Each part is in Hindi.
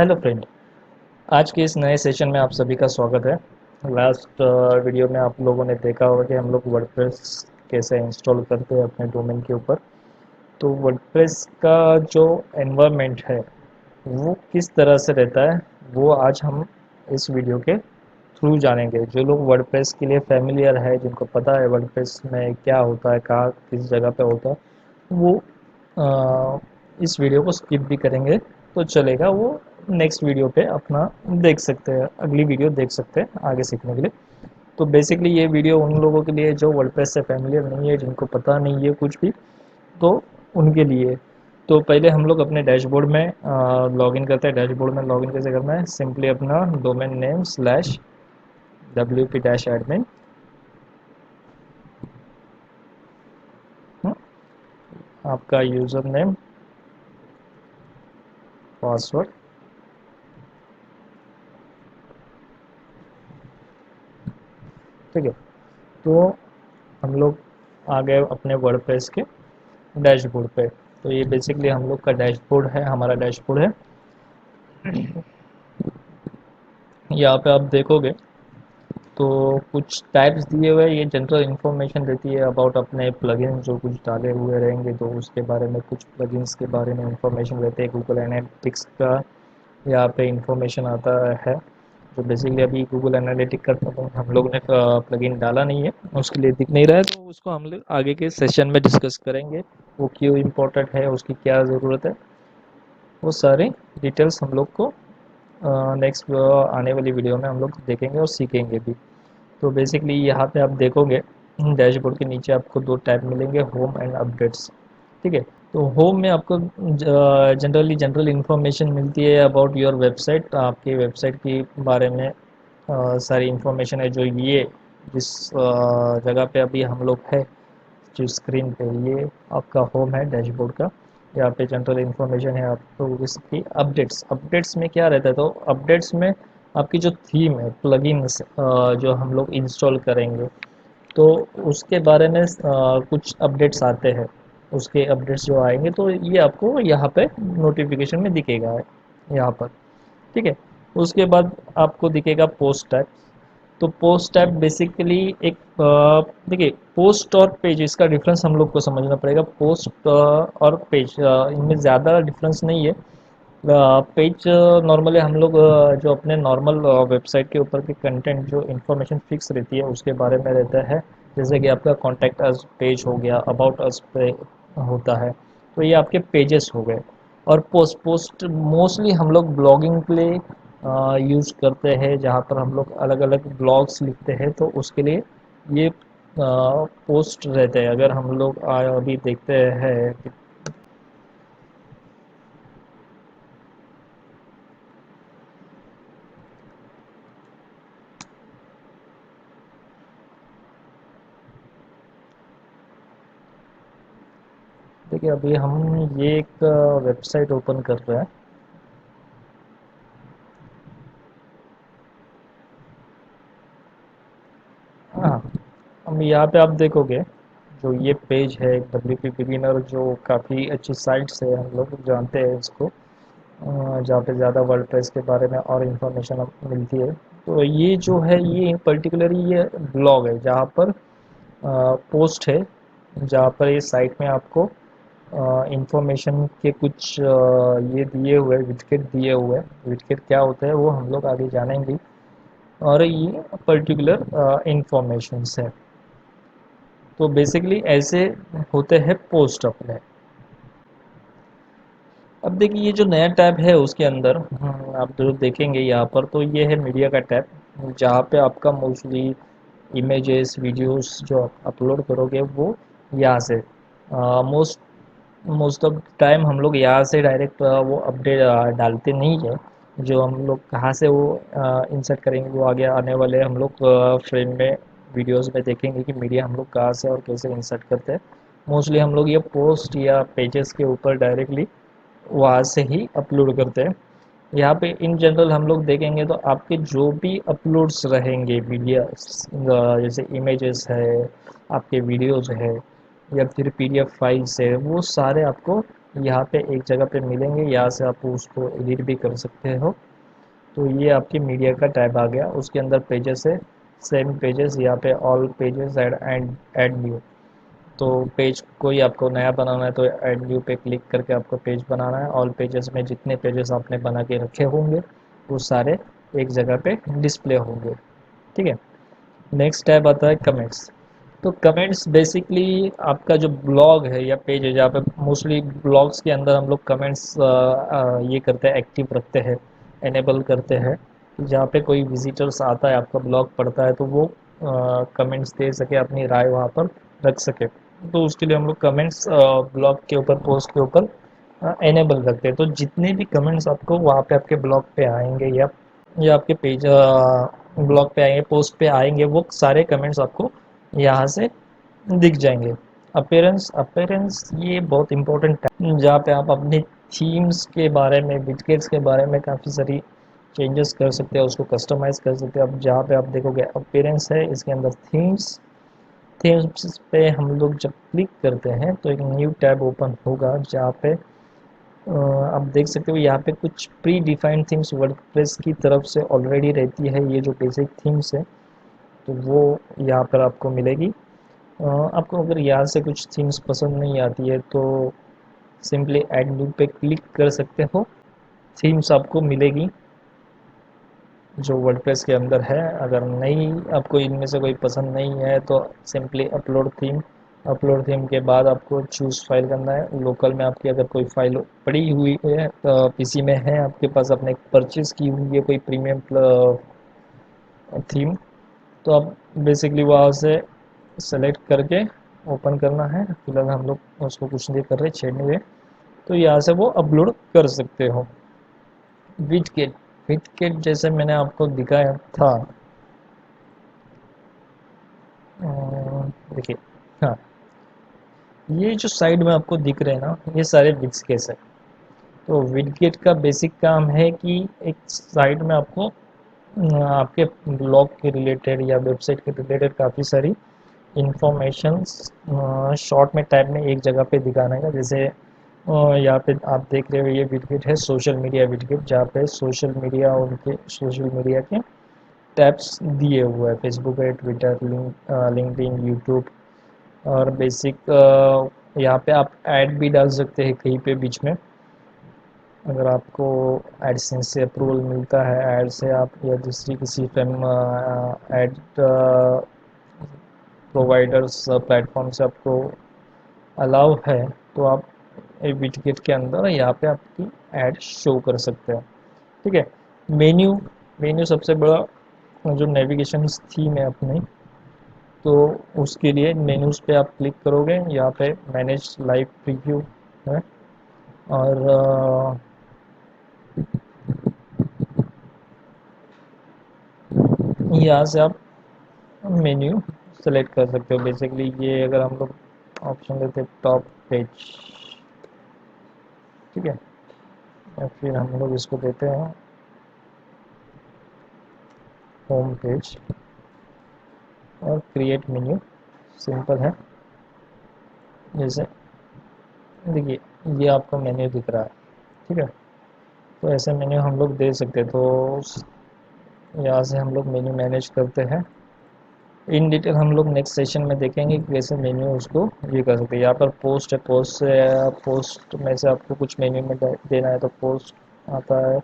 Hello friend. आज के इस नए सेशन में आप सभी का स्वागत है। लास्ट वीडियो में आप लोगों ने देखा होगा कि हम लोग वर्डप्रेस कैसे इंस्टॉल करते हैं अपने डोमेन के ऊपर। तो वर्डप्रेस का जो एनवायरनमेंट है वो किस तरह से रहता है वो आज हम इस वीडियो के थ्रू जानेंगे। जो लोग वर्डप्रेस के लिए फैमिलियर है, जिनको पता है वर्डप्रेस में क्या होता है, कहाँ किस जगह पे होता है, वो इस वीडियो को स्किप भी करेंगे तो चलेगा। वो नेक्स्ट वीडियो पे अपना देख सकते हैं, अगली वीडियो देख सकते हैं आगे सीखने के लिए। तो बेसिकली ये वीडियो उन लोगों के लिए जो वर्डप्रेस से फैमिलियर नहीं है, जिनको पता नहीं है कुछ भी, तो उनके लिए। तो पहले हम लोग अपने डैशबोर्ड में लॉगिन करते हैं। डैशबोर्ड में लॉगिन कैसे करना है? सिंपली अपना domain name slash WP dash admin, आपका यूज़र नेम, पासवर्ड, ठीक है। तो हम लोग आ गए अपने वर्डप्रेस के डैशबोर्ड पे। तो ये बेसिकली हम लोग का डैशबोर्ड है, हमारा डैशबोर्ड है। यहाँ पे आप देखोगे तो कुछ टाइप्स दिए हुए हैं। ये जनरल इन्फॉर्मेशन देती है अबाउट अपने प्लगइन जो कुछ डाले हुए रहेंगे, तो उसके बारे में, कुछ प्लगइन्स के बारे में इंफॉर्मेशन रहते हैं। गूगल एनालिटिक्स का यहाँ पे इंफॉर्मेशन आता है, जो बेसिकली अभी गूगल एनालिटिक का तो हम लोग ने प्लगइन डाला नहीं है, उसके लिए दिख नहीं रहा है। तो उसको हम लोग आगे के सेशन में डिस्कस करेंगे, वो क्यों इम्पोर्टेंट है, उसकी क्या ज़रूरत है। वो सारी डिटेल्स हम लोग को नेक्स्ट आने वाली वीडियो में हम लोग देखेंगे और सीखेंगे भी। तो बेसिकली यहाँ पे आप देखोगे डैशबोर्ड के नीचे आपको दो टैब मिलेंगे, होम एंड अपडेट्स, ठीक है। तो होम में आपको जनरली जनरल इन्फॉर्मेशन मिलती है अबाउट योर वेबसाइट, आपकी वेबसाइट के बारे में सारी इन्फॉर्मेशन है। जो ये जिस जगह पे अभी हम लोग है, जो स्क्रीन पे, ये आपका होम है डैशबोर्ड का। यहाँ पे जनरल इन्फॉर्मेशन है आपको इसकी। अपडेट्स, अपडेट्स में क्या रहता है? तो अपडेट्स में आपकी जो थीम है, प्लगइन्स जो हम लोग इंस्टॉल करेंगे, तो उसके बारे में कुछ अपडेट्स आते हैं। उसके अपडेट्स जो आएंगे तो ये आपको यहाँ पे नोटिफिकेशन में दिखेगा, यहाँ पर, ठीक है। उसके बाद आपको दिखेगा पोस्ट टाइप। तो पोस्ट टैब बेसिकली एक देखिए, पोस्ट और पेज, इसका डिफरेंस हम लोग को समझना पड़ेगा। पोस्ट और पेज, इनमें ज़्यादा डिफरेंस नहीं है। पेज नॉर्मली हम लोग जो अपने नॉर्मल वेबसाइट के ऊपर के कंटेंट, जो इन्फॉर्मेशन फिक्स रहती है उसके बारे में रहता है। जैसे कि आपका कॉन्टैक्ट अस पेज हो गया, अबाउट अस पे होता है, तो ये आपके पेजेस हो गए। और पोस्ट, पोस्ट मोस्टली हम लोग ब्लॉगिंग के लिए यूज़ करते हैं, जहाँ पर हम लोग अलग अलग ब्लॉग्स लिखते हैं, तो उसके लिए ये पोस्ट रहते हैं। अगर हम लोग अभी देखते हैं, देखिए अभी हम ये एक वेबसाइट ओपन कर रहे हैं। हाँ, अब यहाँ पे आप देखोगे जो ये पेज है WP बिगिनर, जो काफ़ी अच्छी साइट्स है, हम लोग जानते हैं इसको, जहाँ पे ज़्यादा वर्डप्रेस के बारे में और इन्फॉर्मेशन मिलती है। तो ये जो है, ये पर्टिकुलरली ये ब्लॉग है जहाँ पर पोस्ट है, जहाँ पर ये साइट में आपको इंफॉर्मेशन के कुछ ये दिए हुए, विडकेट दिए हुए। विडकेट क्या होता है वो हम लोग आगे जानेंगे। और ये पर्टिकुलर इंफॉर्मेशंस है। तो बेसिकली ऐसे होते हैं पोस्ट अपने। अब देखिए ये जो नया टैब है उसके अंदर आप जो देखेंगे यहाँ पर, तो ये है मीडिया का टैब, जहाँ पे आपका मोस्टली इमेजेस, वीडियोस जो आप अपलोड करोगे वो यहाँ से मोस्ट मोस्ट ऑफ टाइम हम लोग यहाँ से डायरेक्ट वो अपडेट डालते नहीं है। जो हम लोग कहाँ से वो इंसर्ट करेंगे वो आगे आने वाले हम लोग फ्रेम में, वीडियोस में देखेंगे कि मीडिया हम लोग कहाँ से और कैसे इंसर्ट करते हैं। मोस्टली हम लोग ये पोस्ट या पेजेस के ऊपर डायरेक्टली वहाँ से ही अपलोड करते हैं। यहाँ पे इन जनरल हम लोग देखेंगे तो आपके जो भी अपलोड्स रहेंगे मीडिया, जैसे इमेजेस है, आपके वीडियोस है, या फिर PDF फाइल्स है, वो सारे आपको यहाँ पे एक जगह पे मिलेंगे, यहाँ से आप उसको एडिट भी कर सकते हो। तो ये आपकी मीडिया का टैब आ गया, उसके अंदर पेजेस है, सेम पेजेस, यहाँ पे all pages and add new. तो पेज कोई आपको नया बनाना है तो ऐड न्यू पे क्लिक करके आपको पेज बनाना है। ऑल पेजेस में जितने पेजेस आपने बना के रखे होंगे वो सारे एक जगह पे डिस्प्ले होंगे। ठीक है। नेक्स्ट टैब आता है कमेंट्स। तो कमेंट्स बेसिकली आपका जो ब्लॉग है या पेज है, जहाँ पे मोस्टली ब्लॉग्स के अंदर हम लोग कमेंट्स ये करते हैं, एक्टिव रखते हैं, एनेबल करते हैं, कि जहाँ पे कोई विजिटर्स आता है, आपका ब्लॉग पढ़ता है, तो वो कमेंट्स दे सके, अपनी राय वहाँ पर रख सके। तो उसके लिए हम लोग कमेंट्स ब्लॉग के ऊपर, पोस्ट के ऊपर एनेबल रखते हैं। तो जितने भी कमेंट्स आपको वहाँ पे आपके ब्लॉग पे आएंगे या आपके पेज ब्लॉग पे आएंगे, पोस्ट पे आएंगे, वो सारे कमेंट्स आपको यहाँ से दिख जाएंगे। अपीयरेंस, अपीयरेंस ये बहुत इंपॉर्टेंट है, जहाँ पे आप अपने थीम्स के बारे में, विडगेट्स के बारे में काफ़ी सारी चेंजेस कर सकते हैं, उसको कस्टमाइज़ कर सकते हैं। अब जहाँ पे आप देखोगे अपीयरेंस है, इसके अंदर थीम्स, थीम्स पे हम लोग जब क्लिक करते हैं तो एक न्यू टैब ओपन होगा, जहाँ पे आप देख सकते हो यहाँ पे कुछ प्री डिफाइंड थीम्स वर्डप्रेस की तरफ से ऑलरेडी रहती है। ये जो बेसिक थीम्स है तो वो यहाँ पर आपको मिलेगी। आपको अगर यहाँ से कुछ थीम्स पसंद नहीं आती है तो सिंपली ऐड न्यू पे क्लिक कर सकते हो, थीम्स आपको मिलेगी जो वर्डप्रेस के अंदर है। अगर नहीं, आपको इनमें से कोई पसंद नहीं है तो simply upload theme, upload theme के बाद आपको चूज़ फाइल करना है। लोकल में आपकी अगर कोई फाइल पड़ी हुई है, पीसी में है आपके पास, आपने परचेज़ की हुई है कोई प्रीमियम थीम, तो आप बेसिकली वहाँ से सेलेक्ट करके ओपन करना है। फिलहाल हम लोग उसको कुछ नहीं कर रहे, छेड़ने हुए, तो यहाँ से वो अपलोड कर सकते हो। विडगेट, विडगेट जैसे मैंने आपको दिखाया था, देखिए, हाँ, ये जो साइड में आपको दिख रहे हैं ना, ये सारे विडगेट्स है। तो विडगेट का बेसिक काम है कि एक साइड में आपको आपके ब्लॉग के रिलेटेड या वेबसाइट के रिलेटेड काफ़ी सारी इंफॉर्मेशंस शॉर्ट में टाइप में एक जगह पे दिखाना है। जैसे यहाँ पे आप देख रहे हो, ये विडगेट है सोशल मीडिया विडगेट, जहाँ पे सोशल मीडिया, उनके सोशल मीडिया के टैब्स दिए हुए हैं, फेसबुक है, ट्विटर, लिंक्डइन, यूट्यूब। और बेसिक यहाँ पे आप ऐड भी डाल सकते हैं कहीं पे बीच में, अगर आपको एडसेंस से अप्रूवल मिलता है ऐड से, आप या दूसरी किसी ऐड प्रोवाइडर्स प्लेटफॉर्म से आपको अलाउ है, तो आप विडगेट के अंदर यहाँ पे आपकी ऐड शो कर सकते हैं। ठीक है। मेन्यू, मेन्यू सबसे बड़ा जो नेविगेशन थीम है अपनी, तो उसके लिए मेन्यूज़ पे आप क्लिक करोगे, यहाँ पे मैनेज लाइव प्रीव्यू है, और यहाँ से आप मेन्यू सेलेक्ट कर सकते हो। बेसिकली ये अगर हम लोग ऑप्शन लेते हैं टॉप पेज, ठीक है, या फिर हम लोग इसको देते हैं होम पेज और क्रिएट मेन्यू, सिंपल है। जैसे देखिए, ये आपको मेन्यू दिख रहा है, ठीक है। तो ऐसे मेन्यू हम लोग दे सकते हैं। तो यहाँ से हम लोग मेन्यू मैनेज करते हैं। इन डिटेल हम लोग नेक्स्ट सेशन में देखेंगे कि कैसे मेन्यू उसको ये कर सकते हैं। यहाँ पर पोस्ट है, पोस्ट से पोस्ट में से आपको कुछ मेन्यू में देना है तो पोस्ट आता है।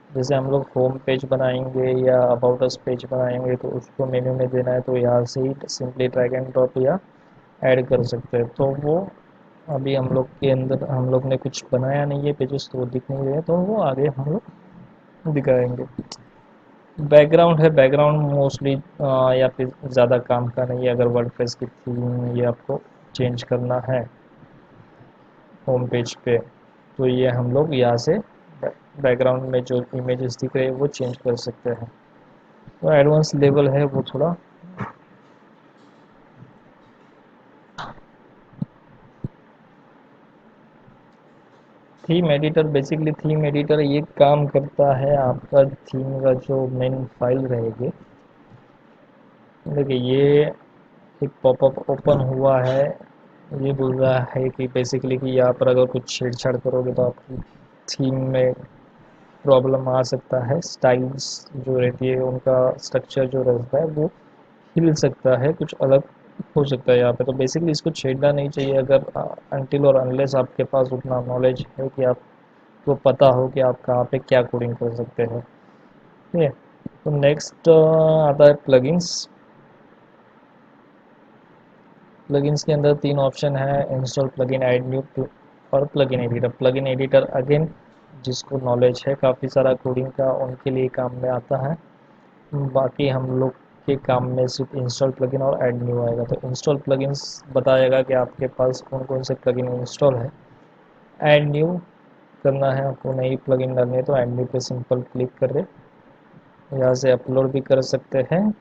जैसे हम लोग होम पेज बनाएंगे या अबाउट अस पेज बनाएंगे तो उसको मेन्यू में देना है, तो यहाँ से ही सिंपली ड्रैग एंड ड्रॉप या ऐड कर सकते हैं। तो वो अभी हम लोग के अंदर, हम लोग ने कुछ बनाया नहीं है पेजेस, तो वो दिख नहीं रहे, तो वो आगे हम लोग दिखाएंगे। बैकग्राउंड है, बैकग्राउंड मोस्टली या फिर ज़्यादा काम का नहीं है। अगर वर्डप्रेस की थीम ये आपको चेंज करना है होम पेज पे, तो ये हम लोग यहाँ से बैकग्राउंड में जो इमेजेस दिख रहे हैं वो चेंज कर सकते हैं। तो एडवांस लेवल है वो थोड़ा। Theme editor, basically theme editor ये काम करता है, आपका थीम का जो मेन फाइल रहेगी, देखिए ये एक पॉपअप ओपन हुआ है, ये बोल रहा है कि बेसिकली कि यहाँ पर अगर कुछ छेड़छाड़ करोगे तो आपकी थीम में प्रॉब्लम आ सकता है, स्टाइल्स जो रहती है उनका स्ट्रक्चर जो रहता है वो हिल सकता है, कुछ अलग हो सकता है यहाँ पे। तो बेसिकली इसको छेड़ना नहीं चाहिए अगर अनटिल और अनलेस आपके पास उतना नॉलेज है कि आपको पता हो कि आप कहाँ पे क्या कोडिंग कर सकते हैं। ठीक है। तो नेक्स्ट आता है प्लगइन्स। प्लगइन्स के अंदर तीन ऑप्शन है, इंस्टॉल प्लगइन, ऐड न्यू और plugin editor. Plugin editor again जिसको नॉलेज है काफ़ी सारा कोडिंग का उनके लिए काम में आता है। बाकी हम लोग के काम में सिर्फ इंस्टॉल प्लगइन और ऐड न्यू आएगा। तो इंस्टॉल प्लगइन्स बताएगा कि आपके पास कौन कौन से प्लगइन इंस्टॉल है। ऐड न्यू करना है आपको, नई प्लगइन डालनी है तो ऐड न्यू पे सिंपल क्लिक कर रहे, यहाँ से अपलोड भी कर सकते हैं।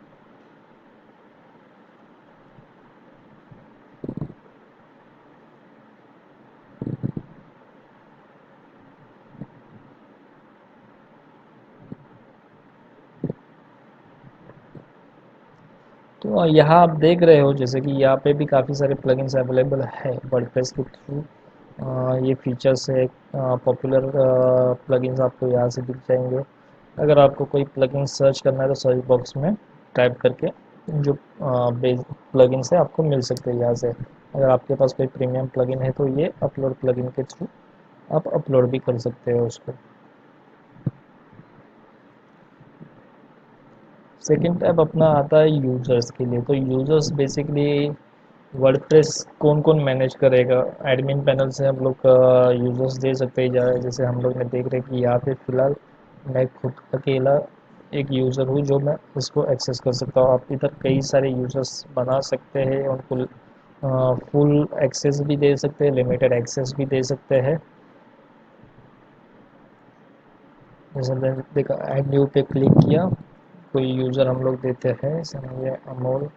तो यहाँ आप देख रहे हो जैसे कि यहाँ पे भी काफ़ी सारे प्लगइन्स अवेलेबल है वर्डप्रेस के थ्रू। ये फीचर्स है, पॉपुलर प्लगइन्स आपको यहाँ से दिख जाएंगे। अगर आपको कोई प्लगइन सर्च करना है तो सर्च बॉक्स में टाइप करके जो बेस प्लगइन्स है आपको मिल सकते हैं यहाँ से। अगर आपके पास कोई प्रीमियम प्लगइन है तो ये अपलोड प्लगइन के थ्रू आप अपलोड भी कर सकते हो उसको। सेकेंड टैब अपना आता है यूज़र्स के लिए। तो यूज़र्स बेसिकली वर्डप्रेस कौन कौन मैनेज करेगा, एडमिन पैनल से हम लोग यूज़र्स दे सकते हैं। जैसे हम लोग ने देख रहे कि यहाँ पे फ़िलहाल मैं खुद अकेला एक यूज़र हूँ जो मैं इसको एक्सेस कर सकता हूँ। आप इधर कई सारे यूज़र्स बना सकते हैं, उनको फुल एक्सेस भी दे सकते हैं, लिमिटेड एक्सेस भी दे सकते हैं। जैसे मैंने देखा ऐड न्यू पे क्लिक किया, कोई यूज़र हम लोग देते हैं, समझिए अमोल,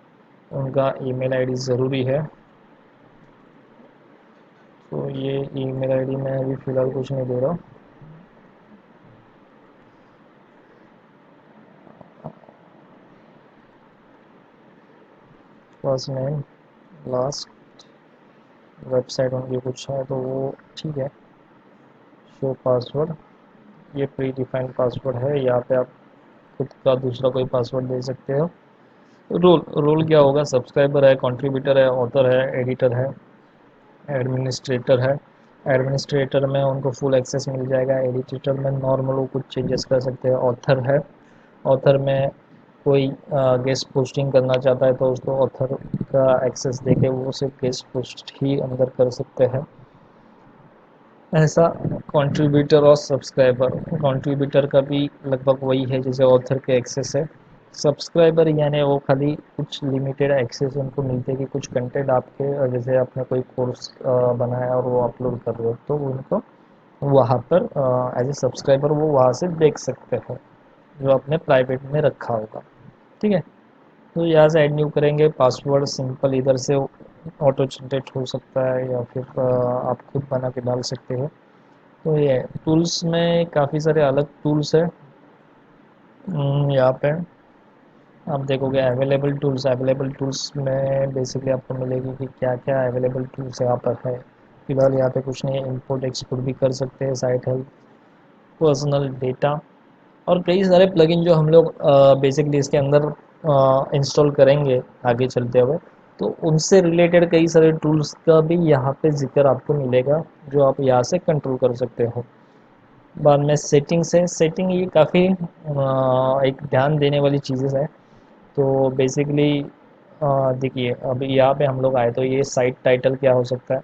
उनका ईमेल आईडी ज़रूरी है। तो ये ईमेल आईडी मैं अभी फ़िलहाल कुछ नहीं दे रहा। फर्स्ट नेम, लास्ट, वेबसाइट उनकी कुछ है तो वो ठीक है। शो पासवर्ड, ये प्री डिफाइंड पासवर्ड है, यहाँ पे आप खुद का दूसरा कोई पासवर्ड दे सकते हो। रोल रोल क्या होगा, सब्सक्राइबर है, कंट्रीब्यूटर है, ऑथर है, एडिटर है, एडमिनिस्ट्रेटर है। एडमिनिस्ट्रेटर में उनको फुल एक्सेस मिल जाएगा, एडिटर में नॉर्मल वो कुछ चेंजेस कर सकते हैं। ऑथर है, ऑथर में कोई गेस्ट पोस्टिंग करना चाहता है तो उसको ऑथर का एक्सेस देके वो सिर्फ गेस्ट पोस्ट ही अंदर कर सकते हैं। ऐसा कंट्रीब्यूटर और सब्सक्राइबर, कंट्रीब्यूटर का भी लगभग वही है जैसे ऑथर के एक्सेस है। सब्सक्राइबर यानी वो खाली कुछ लिमिटेड एक्सेस उनको मिलते हैं कि कुछ कंटेंट आपके जैसे आपने कोई कोर्स बनाया और वो अपलोड कर रहे हो तो उनको वहाँ पर एज ए सब्सक्राइबर वो वहाँ से देख सकते हैं जो आपने प्राइवेट में रखा होगा। ठीक है। तो यहाँ से ऐड न्यू करेंगे, पासवर्ड सिंपल इधर से ऑटो जनरेट हो सकता है या फिर आप खुद बना के डाल सकते हो। तो ये टूल्स में काफ़ी सारे अलग टूल्स है। यहाँ पे आप देखोगे अवेलेबल टूल्स में बेसिकली आपको मिलेगी कि क्या क्या अवेलेबल टूल्स यहाँ पर है। फिलहाल यहाँ पे कुछ नहीं है, इंपोर्ट एक्सपोर्ट भी कर सकते हैं, साइट हेल्प, पर्सनल डेटा और कई सारे प्लगइन जो हम लोग बेसिकली इसके अंदर इंस्टॉल करेंगे आगे चलते हुए। तो उनसे रिलेटेड कई सारे टूल्स का भी यहाँ पे जिक्र आपको मिलेगा जो आप यहाँ से कंट्रोल कर सकते हो। बाद में सेटिंग्स है, सेटिंग ये काफ़ी एक ध्यान देने वाली चीज़ें है। तो बेसिकली देखिए अब यहाँ पे हम लोग आए तो ये साइट टाइटल क्या हो सकता है।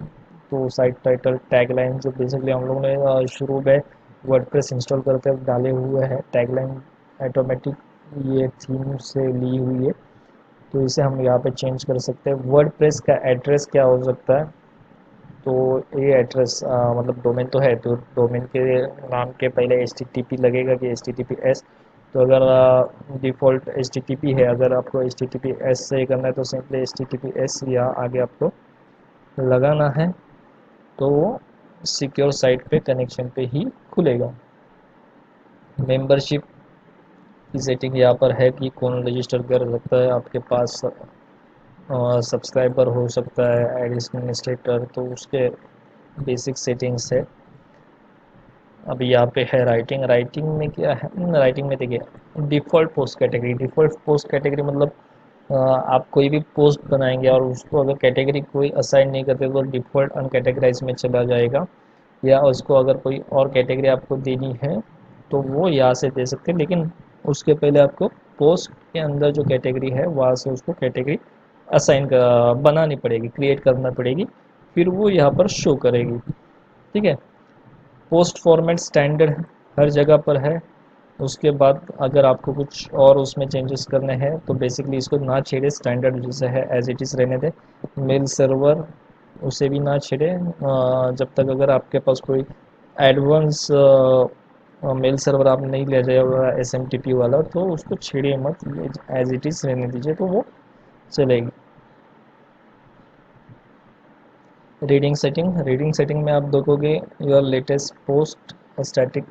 तो साइट टाइटल टैगलाइन जो बेसिकली हम लोग ने शुरू में वर्डप्रेस इंस्टॉल करते वक्त डाले हुए हैं, टैगलाइन ऑटोमेटिक ये थीम से ली हुई है। तो इसे हम यहाँ पे चेंज कर सकते हैं। वर्डप्रेस का एड्रेस क्या हो सकता है, तो ये एड्रेस मतलब डोमेन तो है तो डोमेन के नाम के पहले एच लगेगा कि HTTPS। तो अगर डिफ़ॉल्ट HTTP है, अगर आपको HTTPS से करना है तो सिंपली HTTPS या आगे आपको लगाना है तो वो सिक्योर साइट पे कनेक्शन पे ही खुलेगा। मेंबरशिप की सेटिंग यहाँ पर है कि कौन रजिस्टर कर सकता है आपके पास। सब्सक्राइबर हो सकता है, एडमिनिस्ट्रेटर, तो उसके बेसिक सेटिंग्स है। अभी यहाँ पे है राइटिंग। राइटिंग में क्या है, राइटिंग में देखिए default post category. Default post category मतलब आप कोई भी पोस्ट बनाएंगे और उसको अगर कैटेगरी कोई असाइन नहीं करते तो डिफ़ॉल्ट अनकैटेगराइज में चला जाएगा, या उसको अगर कोई और कैटेगरी आपको देनी है तो वो यहाँ से दे सकते हैं, लेकिन उसके पहले आपको पोस्ट के अंदर जो कैटेगरी है वहाँ से उसको कैटेगरी असाइन बनानी पड़ेगी, क्रिएट करना पड़ेगी, फिर वो यहाँ पर शो करेगी। ठीक है। पोस्ट फॉर्मेट स्टैंडर्ड हर जगह पर है। उसके बाद अगर आपको कुछ और उसमें चेंजेस करने हैं तो बेसिकली इसको ना छेड़े, स्टैंडर्ड जैसे है एज इट इज़ रहने दें। मेल सर्वर उसे भी ना छेड़े जब तक अगर आपके पास कोई एडवांस मेल सर्वर आप नहीं ले जाए एस एम टी पी वाला, तो उसको छेड़िए मत, एज इट इज़ रहने दीजिए तो वो चलेगी। रीडिंग सेटिंग में आप देखोगे योर लेटेस्ट पोस्ट स्टैटिक।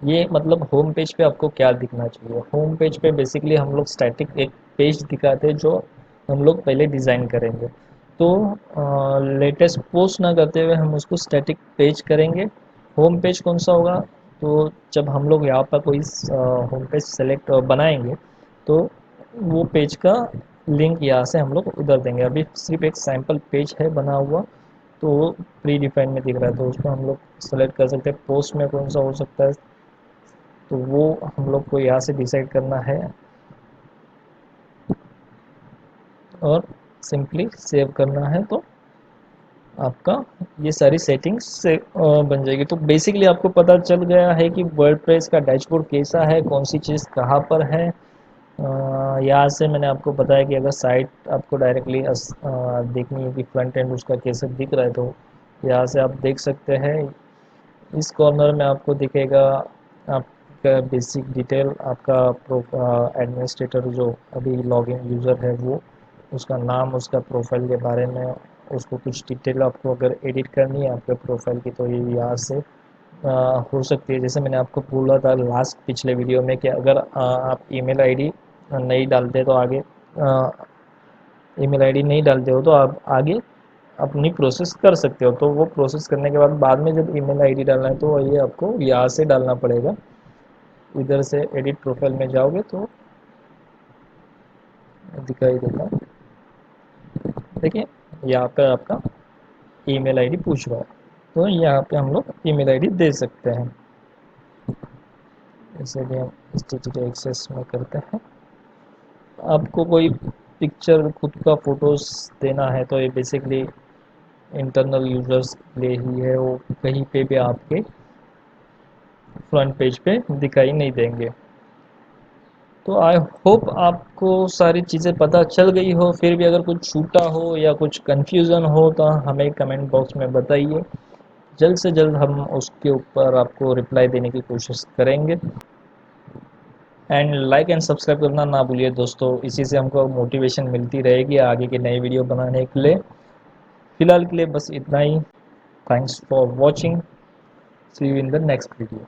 ये मतलब होम पेज पे आपको क्या दिखना चाहिए। होम पेज पे बेसिकली हम लोग स्टैटिक एक पेज दिखाते हैं जो हम लोग पहले डिज़ाइन करेंगे। तो लेटेस्ट पोस्ट ना करते हुए हम उसको स्टैटिक पेज करेंगे। होम पेज कौन सा होगा, तो जब हम लोग यहाँ पर कोई होम पेज सेलेक्ट बनाएंगे तो वो पेज का लिंक यहाँ से हम लोग उधर देंगे। अभी सिर्फ एक सैम्पल पेज है बना हुआ, तो वो प्री डिफाइंड में दिख रहा है, तो उसको हम लोग सेलेक्ट कर सकते हैं। पोस्ट में कौन सा हो सकता है, तो वो हम लोग को यहाँ से डिसाइड करना है और सिंपली सेव करना है, तो आपका ये सारी सेटिंग्स से बन जाएगी। तो बेसिकली आपको पता चल गया है कि वर्डप्रेस का डैशबोर्ड कैसा है, कौन सी चीज़ कहाँ पर है। यहाँ से मैंने आपको बताया कि अगर साइट आपको डायरेक्टली देखनी है कि फ्रंट एंड उसका कैसे दिख रहा है, तो यहाँ से आप देख सकते हैं। इस कॉर्नर में आपको दिखेगा आपका बेसिक डिटेल, आपका एडमिनिस्ट्रेटर जो अभी लॉगिन यूज़र है वो, उसका नाम, उसका प्रोफाइल के बारे में, उसको कुछ डिटेल आपको अगर एडिट करनी है आपके प्रोफाइल की, तो ये यहाँ से हो सकती है। जैसे मैंने आपको बोला था लास्ट पिछले वीडियो में कि अगर आप ईमेल आईडी नहीं डालते तो आगे ईमेल आईडी नहीं डालते हो तो आप आगे अपनी प्रोसेस कर सकते हो। तो वो प्रोसेस करने के बाद में जब ईमेल आईडी डालना है तो ये आपको यहाँ से डालना पड़ेगा। इधर से एडिट प्रोफाइल में जाओगे तो दिखाई देगा, देखिए यहाँ पे आपका ईमेल आईडी पूछ रहा है, तो यहाँ पे हम लोग ईमेल आईडी दे सकते हैं। इसे भी हम स्टैटिक एक्सेस में करते हैं। आपको कोई पिक्चर खुद का फोटोज देना है तो ये बेसिकली इंटरनल यूजर्स के लिए ही है, वो कहीं पे भी आपके फ्रंट पेज पे दिखाई नहीं देंगे। तो आई होप आपको सारी चीज़ें पता चल गई हो। फिर भी अगर कुछ छूटा हो या कुछ कन्फ्यूज़न हो तो हमें कमेंट बॉक्स में बताइए, जल्द से जल्द हम उसके ऊपर आपको रिप्लाई देने की कोशिश करेंगे। एंड लाइक एंड सब्सक्राइब करना ना भूलिए दोस्तों, इसी से हमको मोटिवेशन मिलती रहेगी आगे की नई वीडियो बनाने के लिए। फ़िलहाल के लिए बस इतना ही। Thanks for watching, see you in the next video.